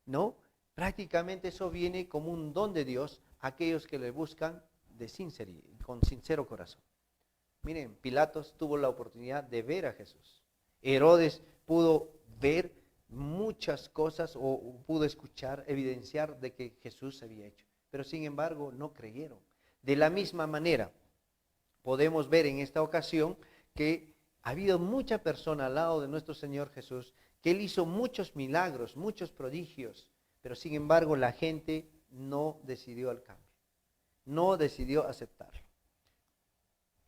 ¿no? Prácticamente eso viene como un don de Dios a aquellos que le buscan con sincero corazón. Miren, Pilatos tuvo la oportunidad de ver a Jesús. Herodes pudo ver muchas cosas o pudo escuchar, evidenciar de que Jesús se había hecho. Pero sin embargo no creyeron. De la misma manera, podemos ver en esta ocasión que ha habido mucha persona al lado de nuestro Señor Jesús, que Él hizo muchos milagros, muchos prodigios, pero sin embargo la gente no decidió el cambio, no decidió aceptarlo.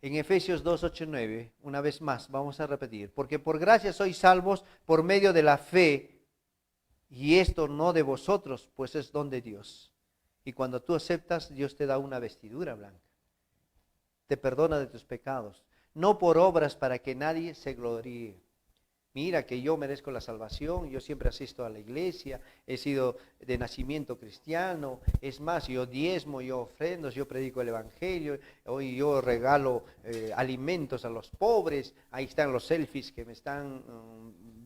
En Efesios 2, 8, 9, una vez más, vamos a repetir, porque por gracia sois salvos por medio de la fe, y esto no de vosotros, pues es don de Dios. Y cuando tú aceptas, Dios te da una vestidura blanca, te perdona de tus pecados, no por obras para que nadie se gloríe. Mira que yo merezco la salvación, yo siempre asisto a la iglesia, he sido de nacimiento cristiano, es más, yo diezmo, yo ofrendo, yo predico el evangelio, hoy yo regalo alimentos a los pobres, ahí están los selfies que me están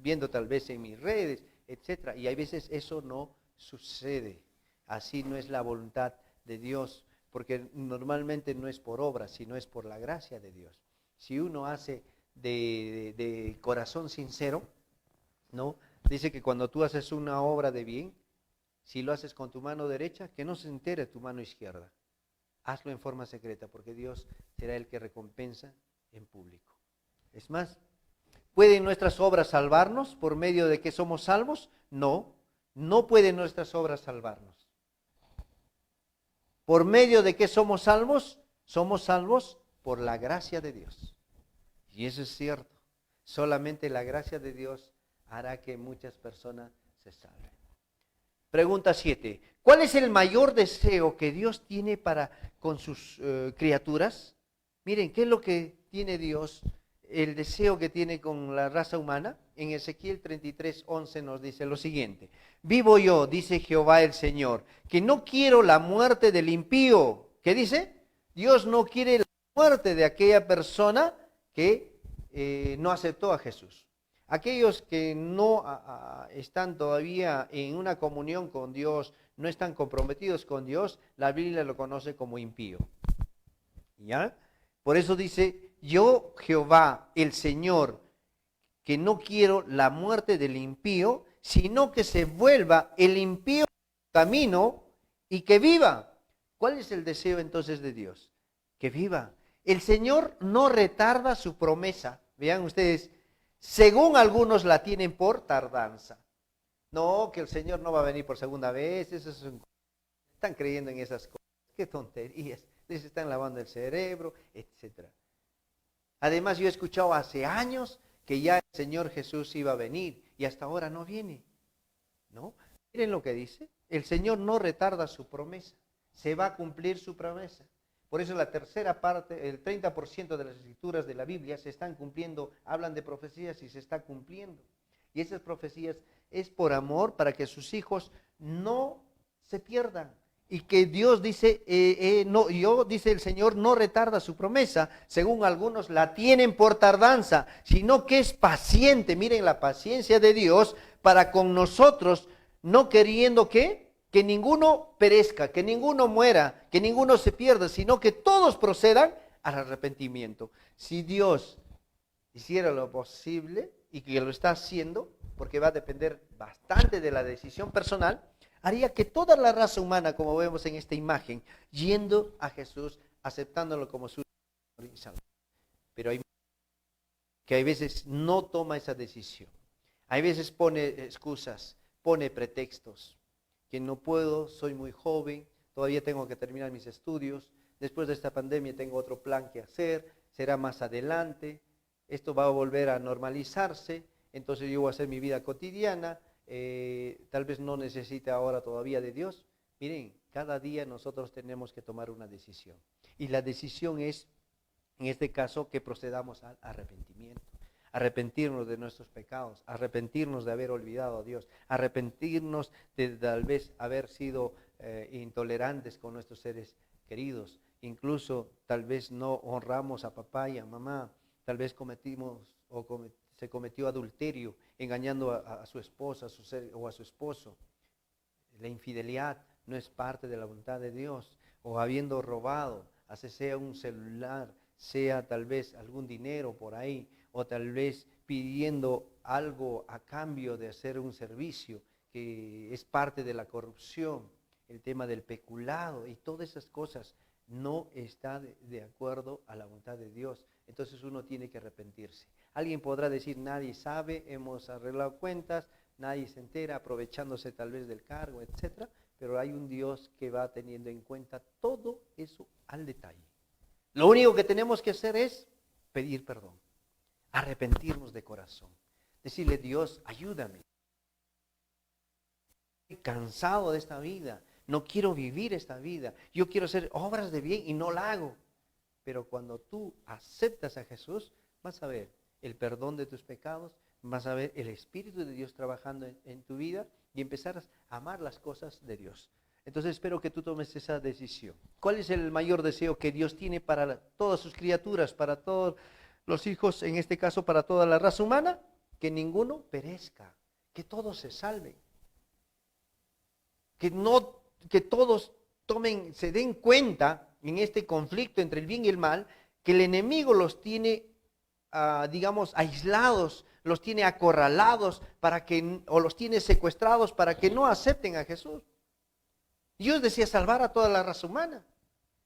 viendo tal vez en mis redes, etc. Y hay veces eso no sucede, así no es la voluntad de Dios, porque normalmente no es por obra, sino es por la gracia de Dios. Si uno hace de corazón sincero, ¿no? Dice que cuando tú haces una obra de bien, si lo haces con tu mano derecha, que no se entere tu mano izquierda. Hazlo en forma secreta, porque Dios será el que recompensa en público. Es más, ¿pueden nuestras obras salvarnos por medio de que somos salvos? No, no pueden nuestras obras salvarnos. ¿Por medio de qué somos salvos? Somos salvos por la gracia de Dios. Y eso es cierto. Solamente la gracia de Dios hará que muchas personas se salven. Pregunta 7. ¿Cuál es el mayor deseo que Dios tiene con sus criaturas? Miren, ¿qué es lo que tiene Dios? El deseo que tiene con la raza humana. En Ezequiel 33:11 nos dice lo siguiente. Vivo yo, dice Jehová el Señor, que no quiero la muerte del impío. ¿Qué dice? Dios no quiere la muerte de aquella persona que no aceptó a Jesús. Aquellos que no están todavía en una comunión con Dios, no están comprometidos con Dios, la Biblia lo conoce como impío. ¿Ya? Por eso dice, yo Jehová, el Señor, que no quiero la muerte del impío, sino que se vuelva el impío camino y que viva. ¿Cuál es el deseo entonces de Dios? Que viva. El Señor no retarda su promesa. Vean ustedes, según algunos la tienen por tardanza. No, que el Señor no va a venir por segunda vez. Están creyendo en esas cosas. Qué tonterías. Les están lavando el cerebro, etc. Además, yo he escuchado hace años que ya el Señor Jesús iba a venir y hasta ahora no viene. ¿No? Miren lo que dice. El Señor no retarda su promesa. Se va a cumplir su promesa. Por eso la tercera parte, el 30% de las escrituras de la Biblia se están cumpliendo, hablan de profecías y se está cumpliendo. Y esas profecías es por amor para que sus hijos no se pierdan. Y que Dios dice, dice el Señor, no retarda su promesa, según algunos la tienen por tardanza, sino que es paciente. Miren la paciencia de Dios para con nosotros, no queriendo que ninguno perezca, que ninguno muera, que ninguno se pierda, sino que todos procedan al arrepentimiento. Si Dios hiciera lo posible, y que lo está haciendo, porque va a depender bastante de la decisión personal, haría que toda la raza humana, como vemos en esta imagen, yendo a Jesús, aceptándolo como su Señor y Salvador. Pero hay que a veces no toma esa decisión. A veces pone excusas, pone pretextos, que no puedo, soy muy joven, todavía tengo que terminar mis estudios, después de esta pandemia tengo otro plan que hacer, será más adelante, esto va a volver a normalizarse, entonces yo voy a hacer mi vida cotidiana, tal vez no necesite ahora todavía de Dios. Miren, cada día nosotros tenemos que tomar una decisión. Y la decisión es, en este caso, que procedamos al arrepentimiento. Arrepentirnos de nuestros pecados, arrepentirnos de haber olvidado a Dios, arrepentirnos de tal vez haber sido intolerantes con nuestros seres queridos. Incluso tal vez no honramos a papá y a mamá, tal vez se cometió adulterio, engañando a su esposa o a su esposo. La infidelidad no es parte de la voluntad de Dios, o habiendo robado, así sea un celular, sea tal vez algún dinero por ahí, o tal vez pidiendo algo a cambio de hacer un servicio, que es parte de la corrupción, el tema del peculado y todas esas cosas, no está de acuerdo a la voluntad de Dios. Entonces uno tiene que arrepentirse. Alguien podrá decir, nadie sabe, hemos arreglado cuentas, nadie se entera, aprovechándose tal vez del cargo, etcétera, pero hay un Dios que va teniendo en cuenta todo eso al detalle. Lo único que tenemos que hacer es pedir perdón, arrepentirnos de corazón, decirle, Dios, ayúdame. Estoy cansado de esta vida, no quiero vivir esta vida, yo quiero hacer obras de bien y no la hago. Pero cuando tú aceptas a Jesús, vas a ver el perdón de tus pecados, vas a ver el Espíritu de Dios trabajando en tu vida y empezarás a amar las cosas de Dios. Entonces espero que tú tomes esa decisión. ¿Cuál es el mayor deseo que Dios tiene para todas sus criaturas, para todos los hijos, en este caso para toda la raza humana? Que ninguno perezca, que todos se salven. Que todos se den cuenta en este conflicto entre el bien y el mal, que el enemigo los tiene, digamos, aislados, los tiene acorralados o los tiene secuestrados para que no acepten a Jesús. Dios decía salvar a toda la raza humana,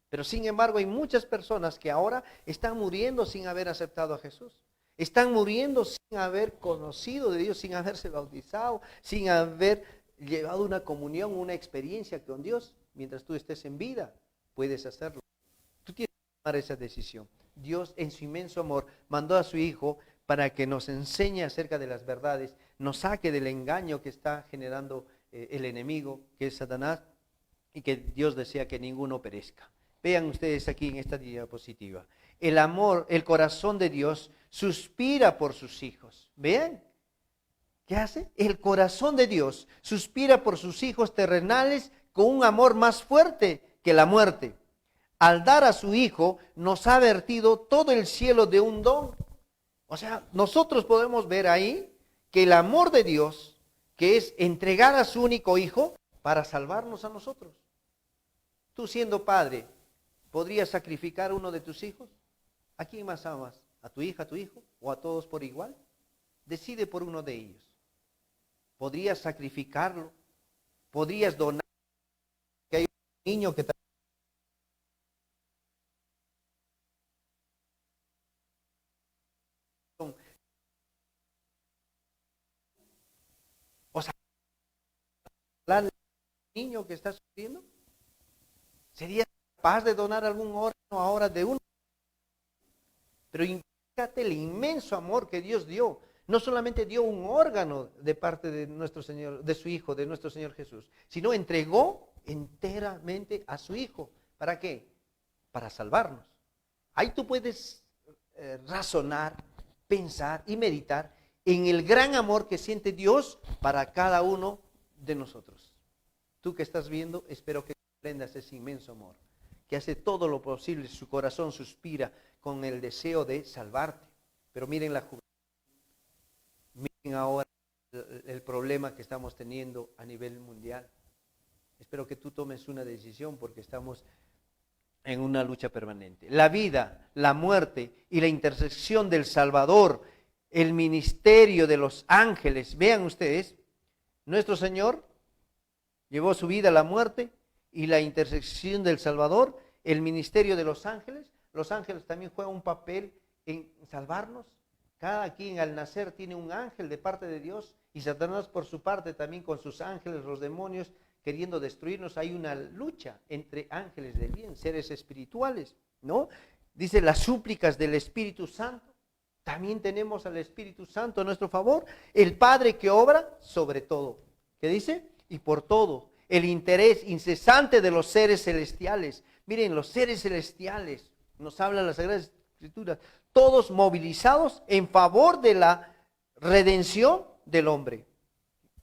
pero sin embargo hay muchas personas que ahora están muriendo sin haber aceptado a Jesús. Están muriendo sin haber conocido de Dios, sin haberse bautizado, sin haber llevado una comunión, una experiencia con Dios. Mientras tú estés en vida, puedes hacerlo. Tú tienes que tomar esa decisión. Dios, en su inmenso amor, mandó a su Hijo para que nos enseñe acerca de las verdades, nos saque del engaño que está generando el enemigo, que es Satanás, y que Dios desea que ninguno perezca. Vean ustedes aquí en esta diapositiva. El amor, el corazón de Dios suspira por sus hijos. Vean, ¿qué hace? El corazón de Dios suspira por sus hijos terrenales con un amor más fuerte que la muerte. Al dar a su Hijo, nos ha vertido todo el cielo de un don. O sea, nosotros podemos ver ahí que el amor de Dios, que es entregar a su único Hijo para salvarnos a nosotros. Tú siendo padre, ¿podrías sacrificar a uno de tus hijos? ¿A quién más amas? ¿A tu hija, a tu hijo? ¿O a todos por igual? Decide por uno de ellos. ¿Podrías sacrificarlo? ¿Podrías donar? Que hay un niño que o sea, al niño que está sufriendo, ¿serías capaz de donar algún órgano ahora de uno? Pero fíjate el inmenso amor que Dios dio. No solamente dio un órgano de parte de nuestro Señor, de su Hijo, de nuestro Señor Jesús, sino entregó enteramente a su Hijo. ¿Para qué? Para salvarnos. Ahí tú puedes razonar, pensar y meditar en el gran amor que siente Dios para cada uno de nosotros. Tú que estás viendo, espero que comprendas ese inmenso amor, que hace todo lo posible, su corazón suspira con el deseo de salvarte. Pero miren la juventud, miren ahora el problema que estamos teniendo a nivel mundial. Espero que tú tomes una decisión porque estamos en una lucha permanente. La vida, la muerte y la intersección del Salvador, el ministerio de los ángeles. Vean ustedes, nuestro Señor llevó su vida a la muerte y la intersección del Salvador, el ministerio de los ángeles. Los ángeles también juegan un papel en salvarnos. Cada quien al nacer tiene un ángel de parte de Dios y Satanás por su parte también con sus ángeles, los demonios, queriendo destruirnos. Hay una lucha entre ángeles del bien, seres espirituales, ¿no? Dice las súplicas del Espíritu Santo. También tenemos al Espíritu Santo a nuestro favor, el Padre que obra sobre todo. ¿Qué dice? Y por todo, el interés incesante de los seres celestiales. Miren, los seres celestiales, nos habla la Sagrada Escritura, todos movilizados en favor de la redención del hombre.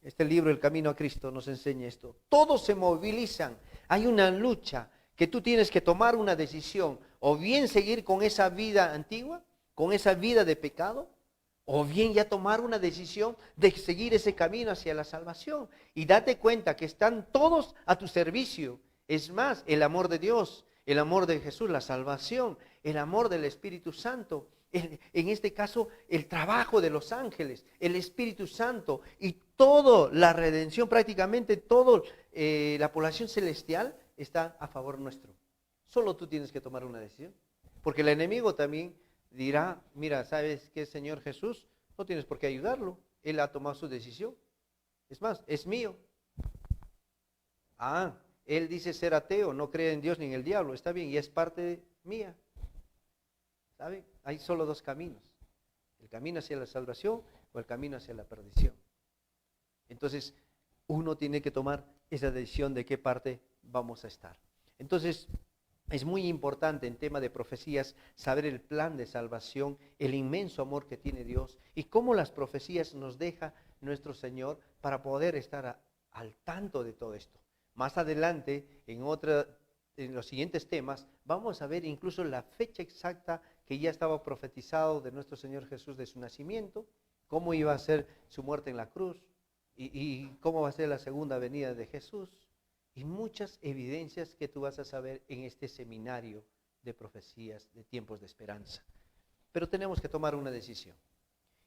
Este libro, El Camino a Cristo, nos enseña esto. Todos se movilizan. Hay una lucha que tú tienes que tomar una decisión. O bien seguir con esa vida antigua, con esa vida de pecado, o bien ya tomar una decisión de seguir ese camino hacia la salvación. Y date cuenta que están todos a tu servicio. Es más, el amor de Dios, el amor de Jesús, la salvación, el amor del Espíritu Santo, en este caso el trabajo de los ángeles, el Espíritu Santo y toda la redención, prácticamente toda la población celestial está a favor nuestro. Solo tú tienes que tomar una decisión, porque el enemigo también dirá, mira, ¿sabes qué, Señor Jesús? No tienes por qué ayudarlo, Él ha tomado su decisión. Es más, es mío. Él dice ser ateo, no cree en Dios ni en el diablo, está bien, y es parte mía. ¿Sabe? Hay solo dos caminos, el camino hacia la salvación o el camino hacia la perdición. Entonces, uno tiene que tomar esa decisión de qué parte vamos a estar. Entonces, es muy importante en tema de profecías saber el plan de salvación, el inmenso amor que tiene Dios y cómo las profecías nos deja nuestro Señor para poder estar al tanto de todo esto. Más adelante, en los siguientes temas, vamos a ver incluso la fecha exacta que ya estaba profetizado de nuestro Señor Jesús, de su nacimiento, cómo iba a ser su muerte en la cruz y cómo va a ser la segunda venida de Jesús. Y muchas evidencias que tú vas a saber en este seminario de profecías, de tiempos de esperanza. Pero tenemos que tomar una decisión.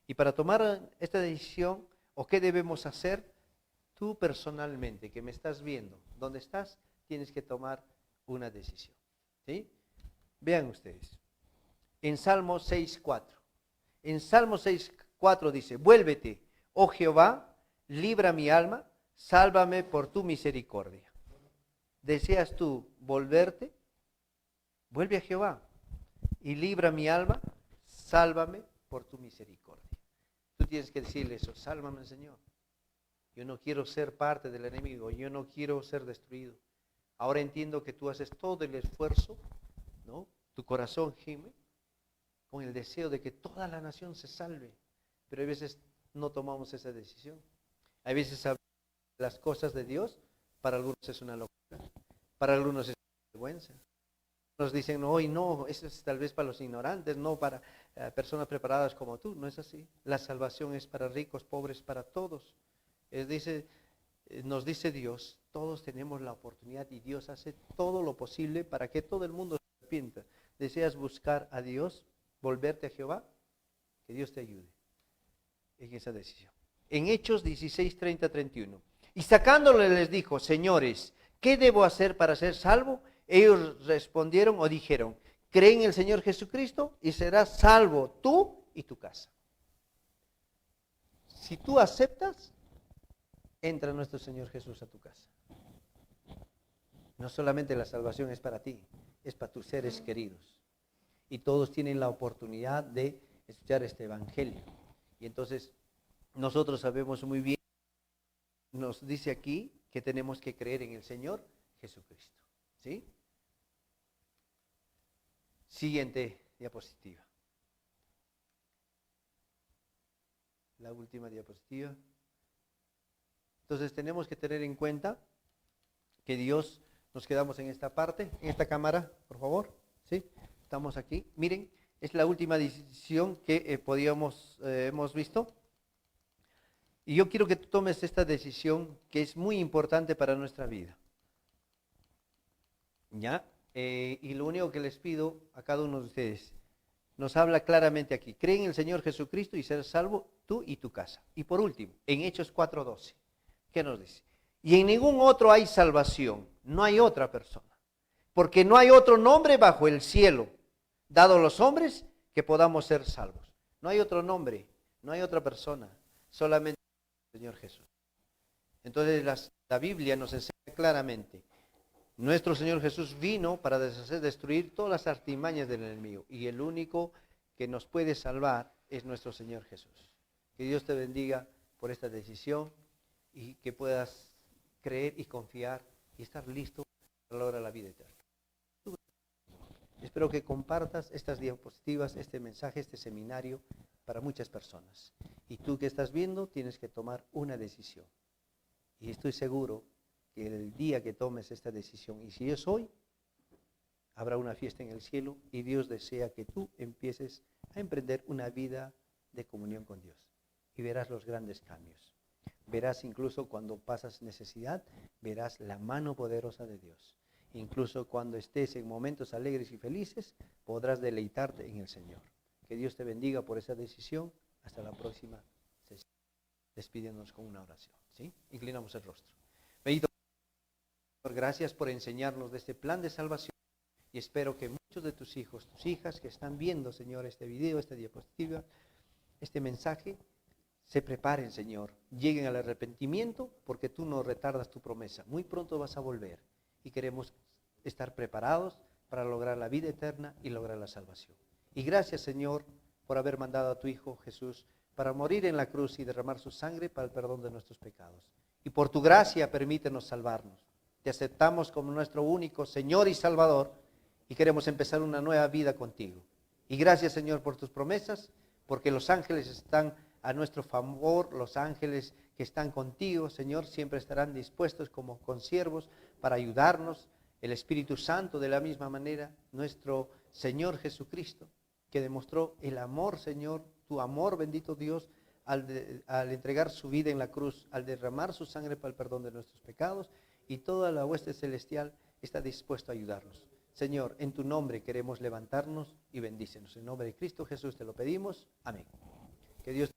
Y para tomar esta decisión, ¿o qué debemos hacer? Tú personalmente, que me estás viendo, ¿dónde estás? Tienes que tomar una decisión. ¿Sí? Vean ustedes. En Salmo 6:4. En Salmo 6:4 dice, vuélvete, oh Jehová, libra mi alma, sálvame por tu misericordia. ¿Deseas tú volverte? Vuelve a Jehová y libra mi alma, sálvame por tu misericordia. Tú tienes que decirle eso, sálvame, Señor. Yo no quiero ser parte del enemigo, yo no quiero ser destruido. Ahora entiendo que tú haces todo el esfuerzo, ¿no? Tu corazón gime con el deseo de que toda la nación se salve, pero a veces no tomamos esa decisión. A veces las cosas de Dios, para algunos es una locura, para algunos es una vergüenza. Nos dicen, hoy no, eso es tal vez para los ignorantes, no para personas preparadas como tú. No es así. La salvación es para ricos, pobres, para todos. Nos dice Dios, todos tenemos la oportunidad y Dios hace todo lo posible para que todo el mundo se arrepienta. ¿Deseas buscar a Dios, volverte a Jehová? Que Dios te ayude en esa decisión. En Hechos 16, 30, 31. Y sacándole les dijo, señores, ¿qué debo hacer para ser salvo? Ellos respondieron o dijeron, cree en el Señor Jesucristo y serás salvo tú y tu casa. Si tú aceptas, entra nuestro Señor Jesús a tu casa. No solamente la salvación es para ti, es para tus seres queridos. Y todos tienen la oportunidad de escuchar este evangelio. Y entonces nosotros sabemos muy bien, nos dice aquí que tenemos que creer en el Señor Jesucristo. ¿Sí? Siguiente diapositiva. La última diapositiva. Entonces tenemos que tener en cuenta que Dios, nos quedamos en esta parte, en esta cámara, por favor. ¿Sí? Estamos aquí. Miren, es la última decisión que hemos visto. Y yo quiero que tú tomes esta decisión que es muy importante para nuestra vida. ¿Ya? Y lo único que les pido a cada uno de ustedes, nos habla claramente aquí. Cree en el Señor Jesucristo y serás salvo tú y tu casa. Y por último, en Hechos 4:12, ¿qué nos dice? Y en ningún otro hay salvación, no hay otra persona, porque no hay otro nombre bajo el cielo, dado a los hombres, que podamos ser salvos. No hay otro nombre, no hay otra persona, solamente el Señor Jesús. Entonces la Biblia nos enseña claramente, nuestro Señor Jesús vino para destruir todas las artimañas del enemigo, y el único que nos puede salvar es nuestro Señor Jesús. Que Dios te bendiga por esta decisión y que puedas creer y confiar y estar listo para lograr la vida eterna. Espero que compartas estas diapositivas, este mensaje, este seminario para muchas personas. Y tú que estás viendo tienes que tomar una decisión. Y estoy seguro que el día que tomes esta decisión, y si es hoy, habrá una fiesta en el cielo y Dios desea que tú empieces a emprender una vida de comunión con Dios. Y verás los grandes cambios. Verás incluso cuando pasas necesidad, verás la mano poderosa de Dios. Incluso cuando estés en momentos alegres y felices, podrás deleitarte en el Señor. Que Dios te bendiga por esa decisión. Hasta la próxima sesión. Despidiéndonos con una oración. ¿Sí? Inclinamos el rostro. Bendito Señor, gracias por enseñarnos de este plan de salvación. Y espero que muchos de tus hijos, tus hijas que están viendo, Señor, este video, esta diapositiva, este mensaje, se preparen, Señor. Lleguen al arrepentimiento porque tú no retardas tu promesa. Muy pronto vas a volver. Y queremos estar preparados para lograr la vida eterna y lograr la salvación. Y gracias, Señor, por haber mandado a tu Hijo Jesús para morir en la cruz y derramar su sangre para el perdón de nuestros pecados. Y por tu gracia permítenos salvarnos. Te aceptamos como nuestro único Señor y Salvador y queremos empezar una nueva vida contigo. Y gracias, Señor, por tus promesas, porque los ángeles están a nuestro favor, los ángeles que están contigo, Señor, siempre estarán dispuestos como consiervos para ayudarnos. El Espíritu Santo de la misma manera, nuestro Señor Jesucristo, que demostró el amor, Señor, tu amor, bendito Dios, al entregar su vida en la cruz, al derramar su sangre para el perdón de nuestros pecados, y toda la hueste celestial está dispuesta a ayudarnos. Señor, en tu nombre queremos levantarnos y bendícenos. En nombre de Cristo Jesús te lo pedimos. Amén. Que Dios